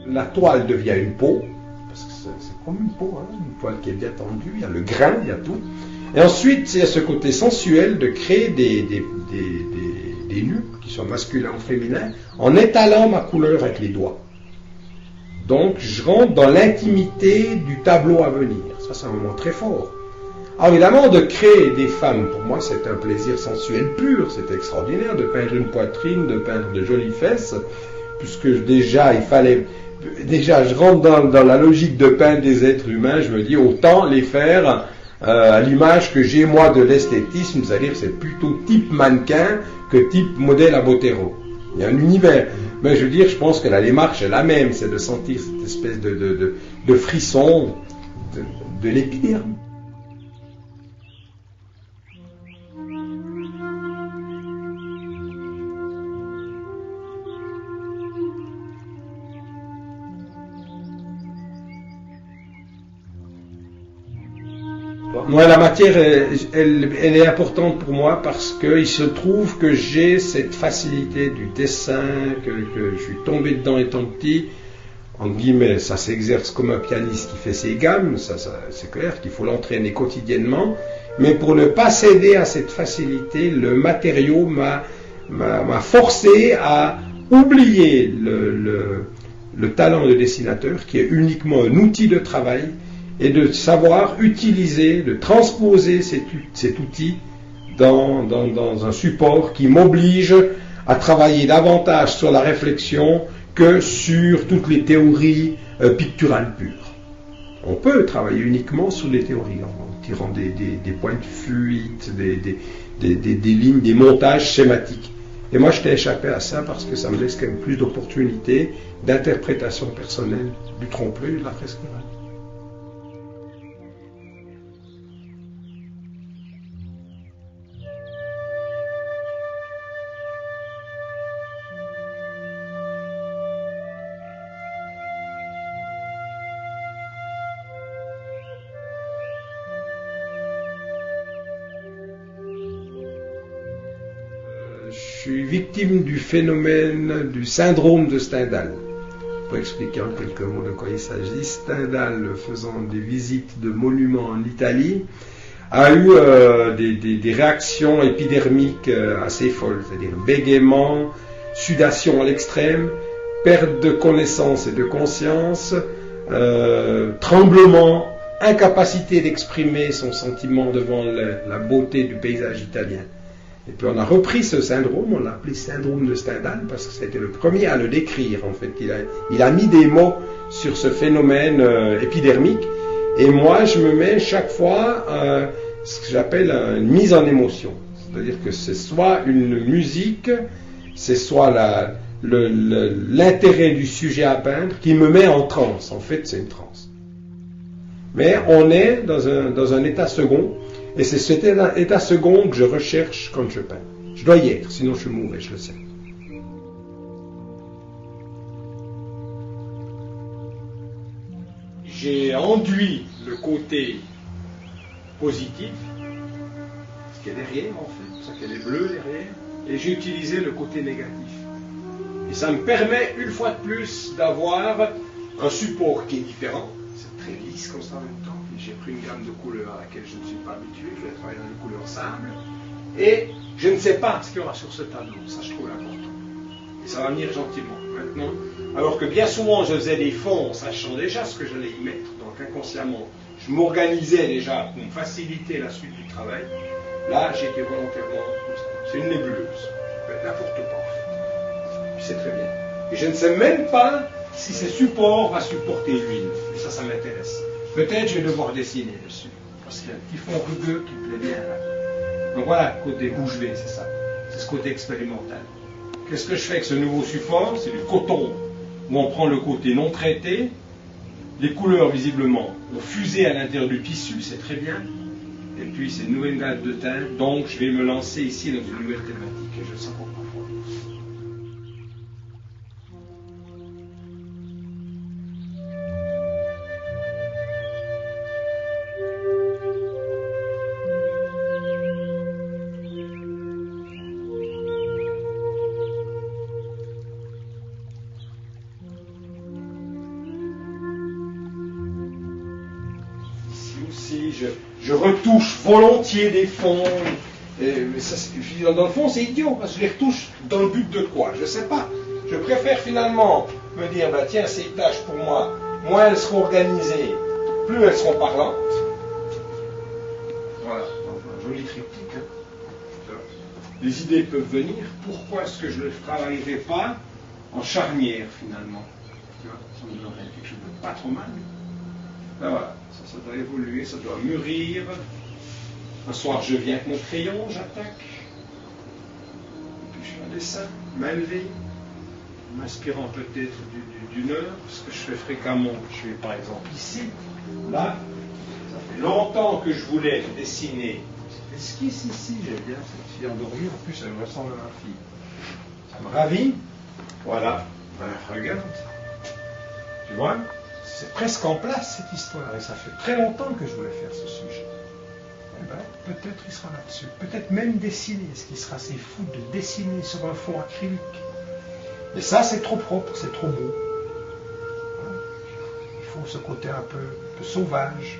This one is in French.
la toile devient une peau, parce que c'est comme une peau, hein, une toile qui est bien tendue, il y a le grain, il y a tout. Et ensuite, il y a ce côté sensuel de créer des nus, qui sont masculins ou féminins, en étalant ma couleur avec les doigts. Donc, je rentre dans l'intimité du tableau à venir. Ça, c'est un moment très fort. Alors, évidemment, de créer des femmes, pour moi, c'est un plaisir sensuel pur. C'est extraordinaire de peindre une poitrine, de peindre de jolies fesses, puisque déjà, je rentre dans la logique de peindre des êtres humains. Je me dis, autant les faire à l'image que j'ai, moi, de l'esthétisme, c'est-à-dire c'est plutôt type mannequin que type modèle à Botero. Il y a un univers. Mais je veux dire, je pense que la démarche est la même, c'est de sentir cette espèce de frisson de l'épiderme. Moi, la matière, elle est importante pour moi parce qu'il se trouve que j'ai cette facilité du dessin, que je suis tombé dedans étant petit. En guillemets, ça s'exerce comme un pianiste qui fait ses gammes, ça c'est clair qu'il faut l'entraîner quotidiennement. Mais pour ne pas céder à cette facilité, le matériau m'a forcé à oublier le talent de dessinateur qui est uniquement un outil de travail, et de savoir utiliser, de transposer cet outil dans un support qui m'oblige à travailler davantage sur la réflexion que sur toutes les théories picturales pures. On peut travailler uniquement sur les théories, en tirant des points de fluide, des lignes, des montages schématiques. Et moi, je t'ai échappé à ça parce que ça me laisse quand même plus d'opportunités d'interprétation personnelle du trompe-l'œil et de la fresque murale. Je suis victime du phénomène du syndrome de Stendhal. Pour expliquer en quelques mots de quoi il s'agit, Stendhal, faisant des visites de monuments en Italie, a eu des réactions épidermiques assez folles, c'est-à-dire bégaiement, sudation à l'extrême, perte de connaissance et de conscience, tremblement, incapacité d'exprimer son sentiment devant la beauté du paysage italien. Et puis on a repris ce syndrome, on l'a appelé syndrome de Stendhal, parce que c'était le premier à le décrire, en fait. Il a mis des mots sur ce phénomène épidermique, et moi je me mets chaque fois ce que j'appelle une mise en émotion. C'est-à-dire que c'est soit une musique, c'est soit l'intérêt du sujet à peindre qui me met en transe. En fait, c'est une transe. Mais on est dans un état second, et c'est cet état second que je recherche quand je peins. Je dois y être, sinon je mourrai, je le sais. J'ai enduit le côté positif, ce qui est derrière en fait, c'est pour ça qu'elle est bleue derrière, et j'ai utilisé le côté négatif. Et ça me permet une fois de plus d'avoir un support qui est différent, c'est très lisse comme ça en même temps. J'ai pris une gamme de couleurs à laquelle je ne suis pas habitué, je vais travailler dans les couleurs sable, et je ne sais pas ce qu'il y aura sur ce tableau, ça je trouve important. Et ça va venir gentiment. Maintenant, alors que bien souvent je faisais des fonds, sachant déjà ce que j'allais y mettre, donc inconsciemment, je m'organisais déjà pour me faciliter la suite du travail. Là, j'étais volontairement comme ça. C'est une nébuleuse, ça peut être n'importe quoi en fait. Puis c'est très bien. Et je ne sais même pas si ce support va supporter l'huile, et ça m'intéresse. Peut-être je vais devoir dessiner dessus, parce qu'il y a un petit fond rugueux qui me plaît bien là. Donc voilà, côté où je vais, c'est ça. C'est ce côté expérimental. Qu'est-ce que je fais avec ce nouveau support? C'est du coton, où on prend le côté non traité, les couleurs visiblement ont fusé à l'intérieur du tissu, c'est très bien. Et puis c'est une nouvelle gamme de teinte, donc je vais me lancer ici dans une nouvelle thématique, et je le sens pour parfois. aussi, je retouche volontiers des fonds. Mais ça, dans le fond, c'est idiot, parce que je les retouche dans le but de quoi? Je ne sais pas. Je préfère finalement me dire, bah, tiens, ces tâches pour moi, moins elles seront organisées, plus elles seront parlantes. Voilà, un joli triptyque. Hein. Les idées peuvent venir. Pourquoi est-ce que je ne le travaillerai pas en charnière finalement? Tu vois, ça me donnerait quelque chose de pas trop mal. Ben voilà, ça doit évoluer, ça doit mûrir. Un soir, je viens avec mon crayon, j'attaque. Et puis je fais un dessin, main levée, m'inspirant peut-être d'une heure, ce que je fais fréquemment. Je suis par exemple ici, là. Ça fait longtemps que je voulais dessiner cette esquisse ici. J'aime bien cette fille endormie, en plus elle me ressemble à ma fille. Ça me ravit. Voilà, ben, regarde. Tu vois, c'est presque en place cette histoire, et ça fait très longtemps que je voulais faire ce sujet. Eh ben, peut-être il sera là-dessus. Peut-être même dessiner. Ce qui sera assez fou de dessiner sur un fond acrylique. Et ça, c'est trop propre, c'est trop beau. Il faut ce côté un peu sauvage.